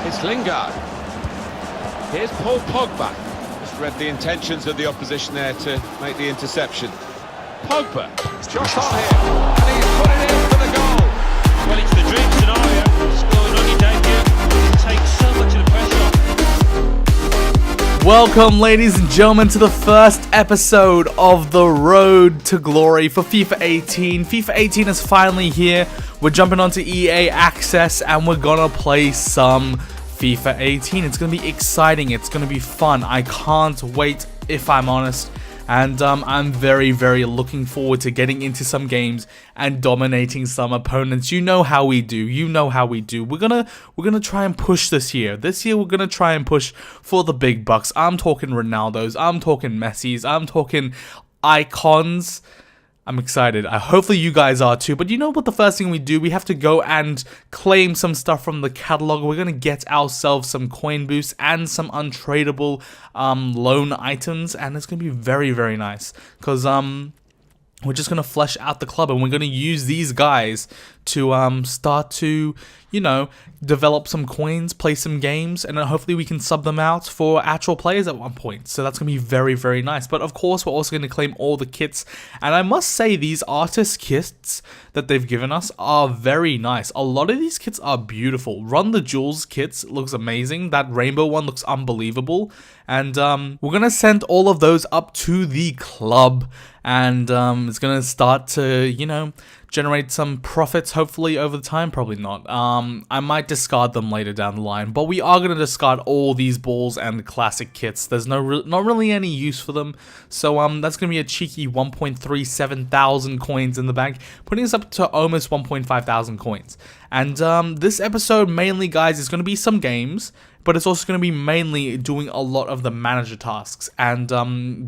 It's Lingard. Here's Paul Pogba. Just read the intentions of the opposition there to make the interception. Pogba, shot on here, and he's put it in for the goal. Well, it's the dream scenario. Scoring on your debut takes so much of the pressure off. Welcome, ladies and gentlemen, to the first episode of The Road to Glory for FIFA 18. FIFA 18 is finally here. We're jumping onto EA Access and we're gonna play some FIFA 18. It's gonna be exciting. It's gonna be fun. I can't wait, if I'm honest. And I'm very, very looking forward to getting into some games and dominating some opponents. You know how we do. You know how we do. We're gonna try and push this year. This year we're gonna try and push for the big bucks. I'm talking Ronaldos. I'm talking Messis. I'm talking icons. I'm excited. Hopefully you guys are too. But you know what the first thing we do? We have to go and claim some stuff from the catalog. We're going to get ourselves some coin boosts and some untradeable loan items. And it's going to be very, very nice. Because we're just going to flesh out the club. And we're going to use these guys to start to, you know, develop some coins, play some games, and then hopefully we can sub them out for actual players at one point. So that's going to be very, very nice. But of course, we're also going to claim all the kits. And I must say, these artist kits that they've given us are very nice. A lot of these kits are beautiful. Run the Jewels kits looks amazing. That rainbow one looks unbelievable. And we're going to send all of those up to the club. And it's going to start to, you know, generate some profits, hopefully, over the time. Probably not. I might discard them later down the line, but we are going to discard all these balls and classic kits. There's not really any use for them, so that's going to be a cheeky 1.37 thousand coins in the bank, putting us up to almost 1.5 thousand coins. And this episode mainly, guys, is going to be some games, but it's also going to be mainly doing a lot of the manager tasks. And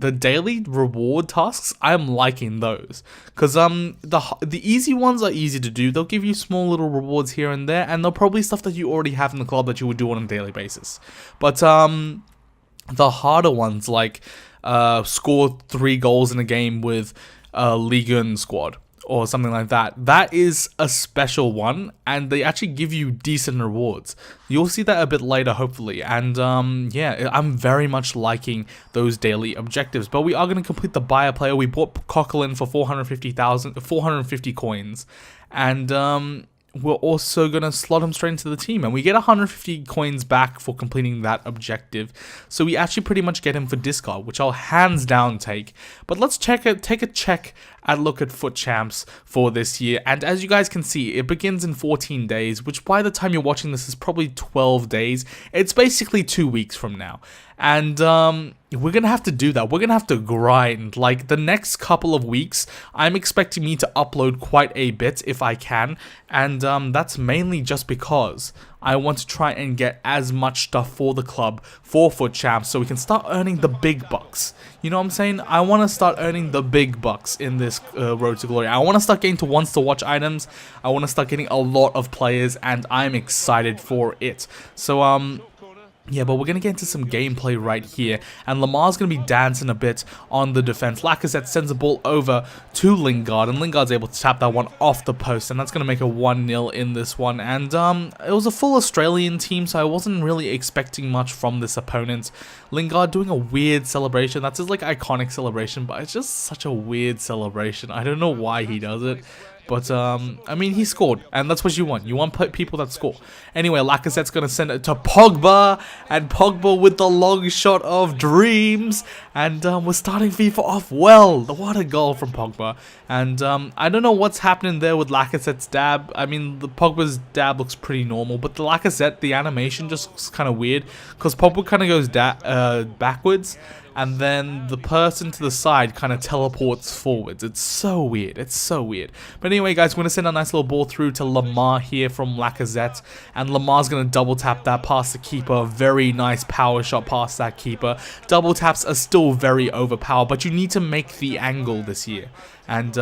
the daily reward tasks, I'm liking those. Because the easy ones are easy to do. They'll give you small little rewards here and there. And they're probably stuff that you already have in the club that you would do on a daily basis. But the harder ones, like score 3 goals in a game with a Ligue 1 squad, or something like that. That is a special one, and they actually give you decent rewards. You'll see that a bit later, hopefully. And yeah, I'm very much liking those daily objectives. But we are going to complete the buyer player. We bought Coquelin for 450 coins, and we're also going to slot him straight into the team, and we get 150 coins back for completing that objective. So we actually pretty much get him for discard, which I'll hands down take. But let's take a check at look at Foot Champs for this year. And as you guys can see, it begins in 14 days, which by the time you're watching this is probably 12 days. It's basically 2 weeks from now. And we're going to have to do that. We're going to have to grind. Like, the next couple of weeks, I'm expecting me to upload quite a bit if I can. And that's mainly just because I want to try and get as much stuff for the club, for Foot Champs, so we can start earning the big bucks. You know what I'm saying? I want to start earning the big bucks in this Road to Glory. I want to start getting to once to watch items. I want to start getting a lot of players, and I'm excited for it. So, yeah, but we're going to get into some gameplay right here. And Lamar's going to be dancing a bit on the defense. Lacazette sends the ball over to Lingard. And Lingard's able to tap that one off the post. And that's going to make a 1-0 in this one. And it was a full Australian team, so I wasn't really expecting much from this opponent. Lingard doing a weird celebration. That's his, like, iconic celebration. But it's just such a weird celebration. I don't know why he does it. But, I mean, he scored, and that's what you want. You want people that score. Anyway, Lacazette's going to send it to Pogba, and Pogba with the long shot of dreams. And we're starting FIFA off well. What a goal from Pogba. And I don't know what's happening there with Lacazette's dab. I mean, the Pogba's dab looks pretty normal, but the Lacazette, the animation just looks kind of weird, because Pogba kind of goes backwards, and then the person to the side kind of teleports forwards. It's so weird. It's so weird. But anyway, guys, we're going to send a nice little ball through to Lamar here from Lacazette. And Lamar's going to double tap that past the keeper. Very nice power shot past that keeper. Double taps are still very overpowered, but you need to make the angle this year. And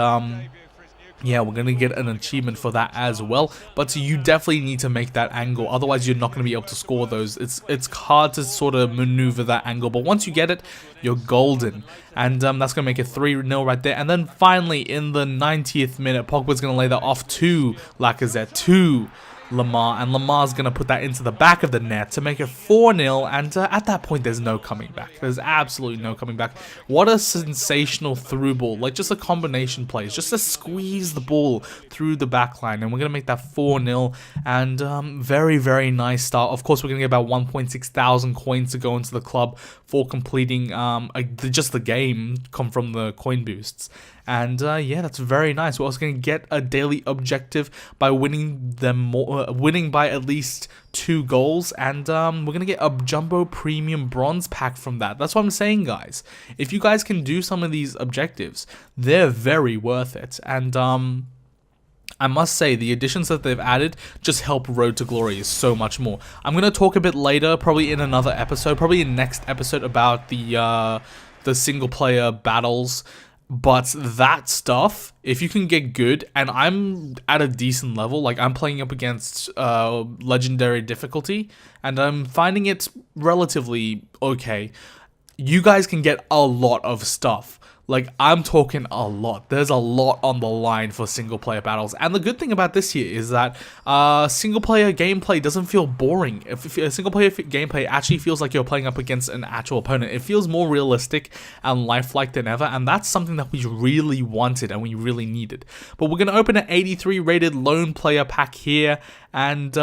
yeah, we're going to get an achievement for that as well. But you definitely need to make that angle. Otherwise, you're not going to be able to score those. It's hard to sort of maneuver that angle. But once you get it, you're golden. And that's going to make it 3-0 right there. And then finally, in the 90th minute, Pogba's going to lay that off to Lacazette. Lamar, and Lamar's going to put that into the back of the net to make it 4-0, and at that point there's no coming back. There's absolutely no coming back. What a sensational through ball, like just a combination plays, just to squeeze the ball through the back line, and we're going to make that 4-0, and very, very nice start. Of course, we're going to get about 1.6 thousand coins to go into the club for completing just the game, come from the coin boosts. And yeah, that's very nice. We're also going to get a daily objective by winning by at least 2 goals, and we're going to get a jumbo premium bronze pack from that. That's what I'm saying, guys. If you guys can do some of these objectives, they're very worth it. And I must say, the additions that they've added just help Road to Glory so much more. I'm going to talk a bit later, probably in another episode, probably in next episode, about the single player battles. But that stuff, if you can get good, and I'm at a decent level, like I'm playing up against legendary difficulty, and I'm finding it relatively okay, you guys can get a lot of stuff. Like, I'm talking a lot. There's a lot on the line for single player battles. And the good thing about this here is that single player gameplay doesn't feel boring. If a single player gameplay actually feels like you're playing up against an actual opponent. It feels more realistic and lifelike than ever. And that's something that we really wanted and we really needed. But we're going to open an 83 rated lone player pack here. And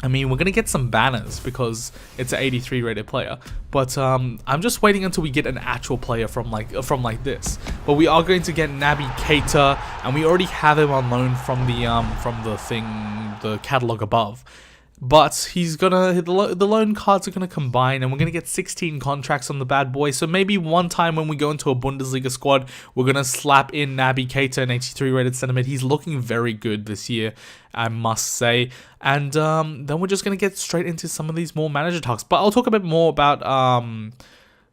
I mean, we're going to get some banners because it's an 83 rated player, but I'm just waiting until we get an actual player from like this. But we are going to get Naby Keita, and we already have him on loan from the catalog above. But he's gonna the loan cards are gonna combine, and we're gonna get 16 contracts on the bad boy. So maybe one time when we go into a Bundesliga squad, we're gonna slap in Naby Keita, an 83 rated centre mid. He's looking very good this year, I must say. And then we're just gonna get straight into some of these more manager talks. But I'll talk a bit more about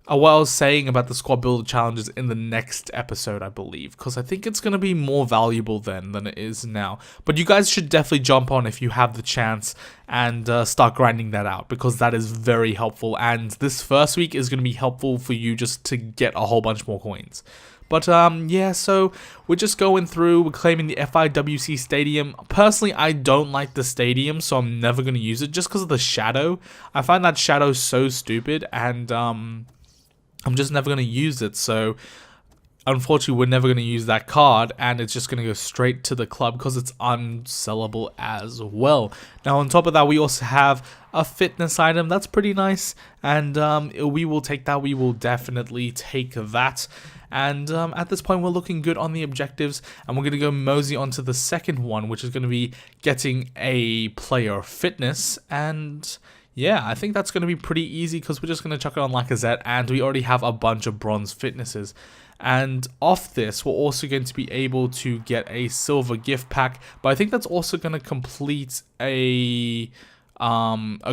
what I was saying about the squad builder challenges in the next episode, I believe, because I think it's going to be more valuable then than it is now. But you guys should definitely jump on if you have the chance and start grinding that out, because that is very helpful, and this first week is going to be helpful for you just to get a whole bunch more coins. But yeah, so we're just going through, we're claiming the FIWC Stadium. Personally, I don't like the stadium, so I'm never going to use it just because of the shadow. I find that shadow so stupid, and I'm just never going to use it, so unfortunately we're never going to use that card, and it's just going to go straight to the club because it's unsellable as well. Now on top of that, we also have a fitness item. That's pretty nice, and we will take that. We will definitely take that. And at this point, we're looking good on the objectives, and we're going to go mosey onto the second one, which is going to be getting a player fitness. And yeah, I think that's going to be pretty easy because we're just going to chuck it on Lacazette, and we already have a bunch of bronze fitnesses. And off this, we're also going to be able to get a silver gift pack, but I think that's also going to complete a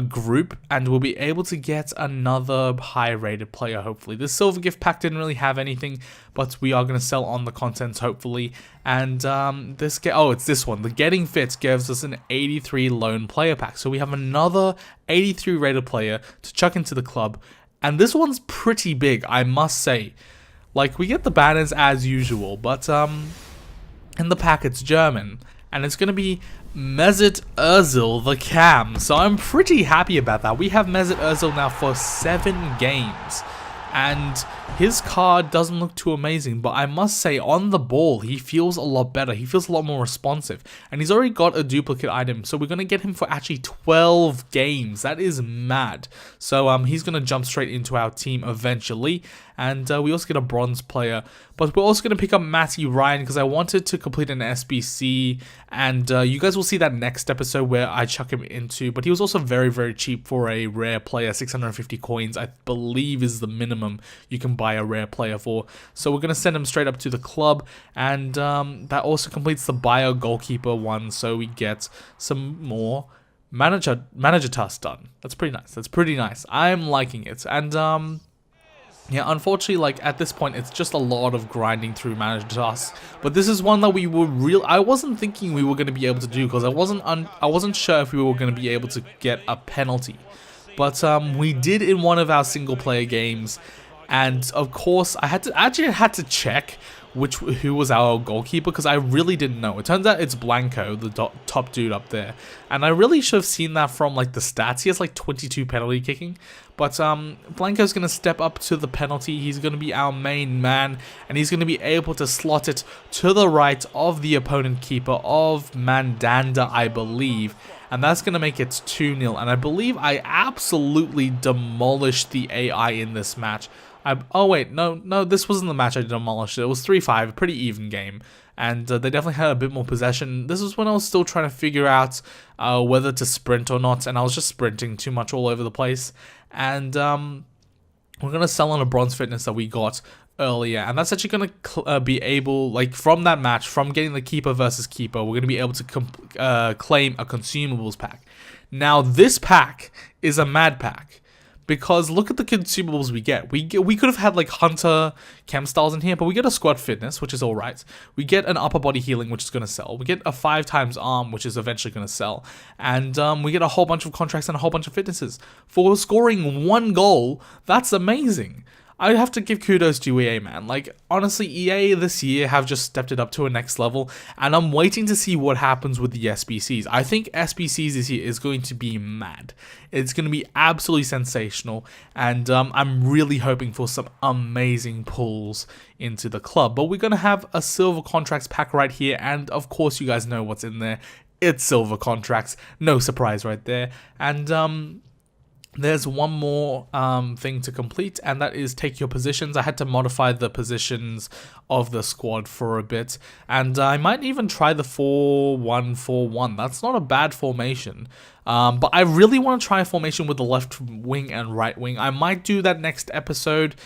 group, and we'll be able to get another high rated player, hopefully. This silver gift pack didn't really have anything, but we are going to sell on the contents, hopefully. And it's this one. The Getting Fit gives us an 83 lone player pack, so we have another 83 rated player to chuck into the club, and this one's pretty big, I must say. Like, we get the banners as usual, but in the pack it's German, and it's going to be Mesut Ozil the Cam, so I'm pretty happy about that. We have Mesut Ozil now for 7 games, and his card doesn't look too amazing, but I must say, on the ball, he feels a lot better. He feels a lot more responsive, and he's already got a duplicate item, so we're going to get him for actually 12 games. That is mad. So he's going to jump straight into our team eventually, and we also get a bronze player, but we're also going to pick up Matty Ryan because I wanted to complete an SBC, and you guys will see that next episode where I chuck him into, but he was also very, very cheap for a rare player. 650 coins, I believe, is the minimum you can buy a rare player for. So we're going to send him straight up to the club, and that also completes the bio goalkeeper one, so we get some more manager tasks done. That's pretty nice. That's pretty nice. I'm liking it. And yeah, unfortunately, like at this point, it's just a lot of grinding through manager tasks. But this is one that we were I wasn't thinking we were going to be able to do, because I wasn't sure if we were going to be able to get a penalty. But we did in one of our single player games, and of course I had to check who was our goalkeeper, because I really didn't know. It turns out it's Blanco, the top dude up there, and I really should have seen that from like the stats. He has like 22 penalty kicking, but Blanco's gonna step up to the penalty. He's gonna be our main man, and he's gonna be able to slot it to the right of the opponent keeper of Mandanda, I believe. And that's going to make it 2-0. And I believe I absolutely demolished the AI in this match. Oh, wait. No, this wasn't the match I demolished. It was 3-5. A pretty even game. And they definitely had a bit more possession. This was when I was still trying to figure out whether to sprint or not. And I was just sprinting too much all over the place. And we're going to sell on a bronze fitness that we got earlier, and that's actually going to be able, like, from that match, from getting the keeper versus keeper, we're going to be able to claim a consumables pack. Now this pack is a mad pack, because look at the consumables we get. We could have had like Hunter chem styles in here, but we get a squad fitness, which is all right. We get an upper body healing, which is going to sell. We get a 5x arm, which is eventually going to sell, and we get a whole bunch of contracts and a whole bunch of fitnesses for scoring 1 goal. That's amazing. I have to give kudos to EA, man. Like, honestly, EA this year have just stepped it up to a next level, and I'm waiting to see what happens with the SBCs. I think SBCs this year is going to be mad. It's going to be absolutely sensational, and I'm really hoping for some amazing pulls into the club. But we're going to have a silver contracts pack right here, and of course you guys know what's in there. It's silver contracts. No surprise right there. And there's one more thing to complete, and that is take your positions. I had to modify the positions of the squad for a bit, and I might even try the 4-1-4-1. That's not a bad formation, but I really want to try a formation with the left wing and right wing. I might do that next episode,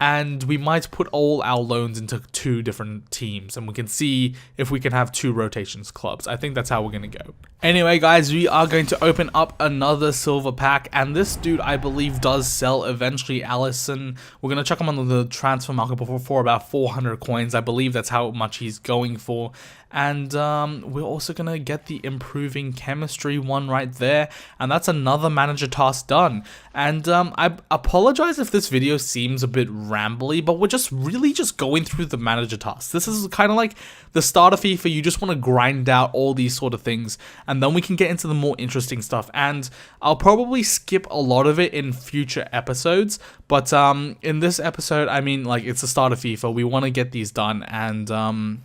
and we might put all our loans into 2 different teams, and we can see if we can have 2 rotations clubs. I think that's how we're going to go. Anyway, guys, we are going to open up another silver pack, and this dude, I believe, does sell eventually. Allison, we're going to chuck him on the transfer market for about 400 coins. I believe that's how much he's going for. And we're also going to get the improving chemistry one right there, and that's another manager task done. And I apologize if this video seems a bit rambly, but we're just really going through the manager tasks. This is kind of like the start of FIFA. You just want to grind out all these sort of things, and then we can get into the more interesting stuff. And I'll probably skip a lot of it in future episodes, but in this episode, I mean, like, it's the start of FIFA. We want to get these done, and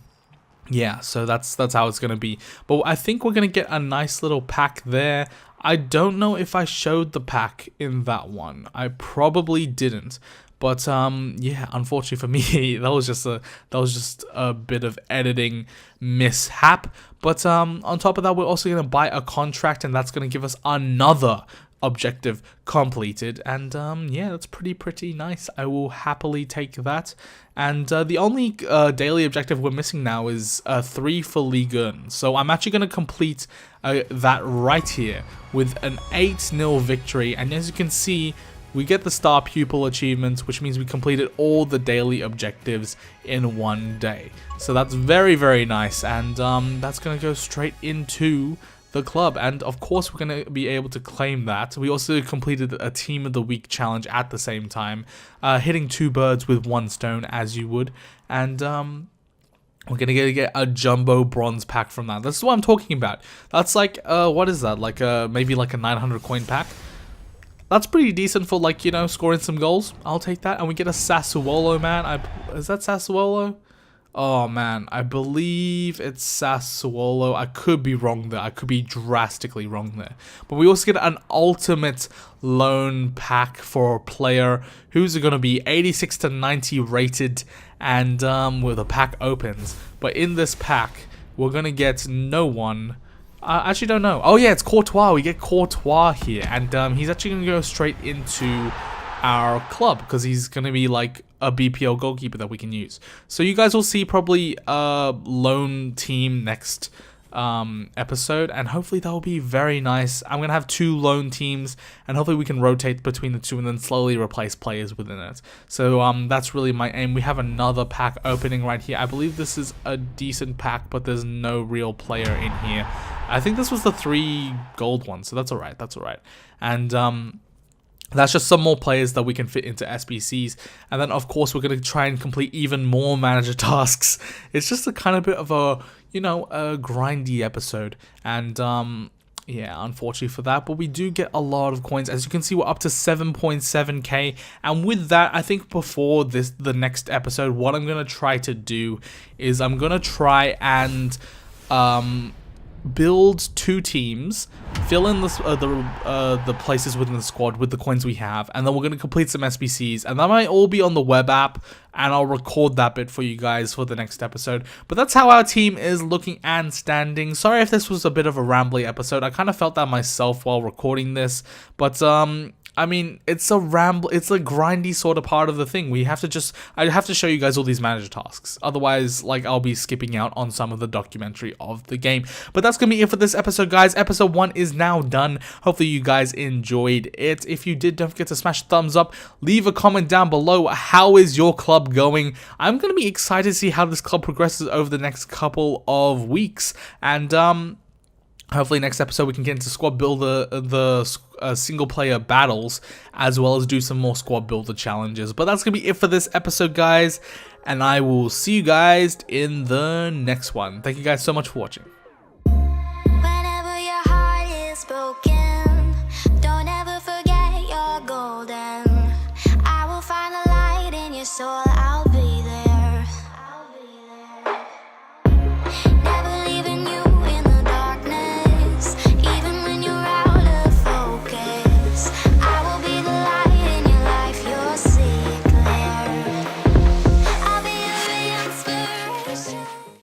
yeah, so that's how it's going to be. But I think we're going to get a nice little pack there. I don't know if I showed the pack in that one. I probably didn't. But yeah, unfortunately for me, that was just a bit of editing mishap. But on top of that, we're also going to buy a contract, and that's going to give us another objective completed. And yeah, that's pretty nice. I will happily take that. And the only daily objective we're missing now is 3 for Ligue 1. So I'm actually going to complete that right here with an 8-0 victory. And as you can see, we get the star pupil achievements, which means we completed all the daily objectives in 1 day. So that's very nice, and that's going to go straight into the club, and of course we're going to be able to claim that. We also completed a Team of the Week challenge at the same time, hitting 2 birds with 1 stone, as you would, and we're going to get a jumbo bronze pack from that. That's what I'm talking about. That's like, what is that, like maybe like a 900 coin pack? That's pretty decent for, like, you know, scoring some goals. I'll take that. And we get a Sassuolo, man. Is that Sassuolo? Oh, man. I believe it's Sassuolo. I could be wrong there. I could be drastically wrong there. But we also get an ultimate loan pack for a player who's going to be 86 to 90 rated, and where the pack opens. But in this pack, we're going to get no one. I actually don't know. Oh yeah, it's Courtois. We get Courtois here, and he's actually going to go straight into our club because he's going to be like a BPL goalkeeper that we can use. So you guys will see probably a loan team next episode, and hopefully that will be very nice. I'm going to have 2 loan teams, and hopefully we can rotate between the 2 and then slowly replace players within it. So that's really my aim. We have another pack opening right here. I believe this is a decent pack, but there's no real player in here. I think this was the 3 gold one, so that's alright, And That's just some more players that we can fit into SBCs. And then, of course, we're going to try and complete even more manager tasks. It's just a kind of bit of a, you know, a grindy episode. And, yeah, unfortunately for that. But we do get a lot of coins. As you can see, we're up to 7.7k. And with that, I think before the next episode, what I'm going to try to do is I'm going to try and build 2 teams, fill in the places within the squad with the coins we have, and then we're going to complete some SBCs, and that might all be on the web app, and I'll record that bit for you guys for the next episode. But that's how our team is looking and standing. Sorry if this was a bit of a rambly episode. I kind of felt that myself while recording this, but I mean, it's a grindy sort of part of the thing. I have to show you guys all these manager tasks. Otherwise, like, I'll be skipping out on some of the documentary of the game. But that's going to be it for this episode, guys. Episode 1 is now done. Hopefully you guys enjoyed it. If you did, don't forget to smash a thumbs up. Leave a comment down below. How is your club going? I'm going to be excited to see how this club progresses over the next couple of weeks. And, hopefully next episode we can get into squad builder, the single player battles, as well as do some more squad builder challenges. But that's going to be it for this episode, guys. And I will see you guys in the next one. Thank you guys so much for watching. Whenever your heart is broken, don't ever forget you're golden. I will find the light in your soul.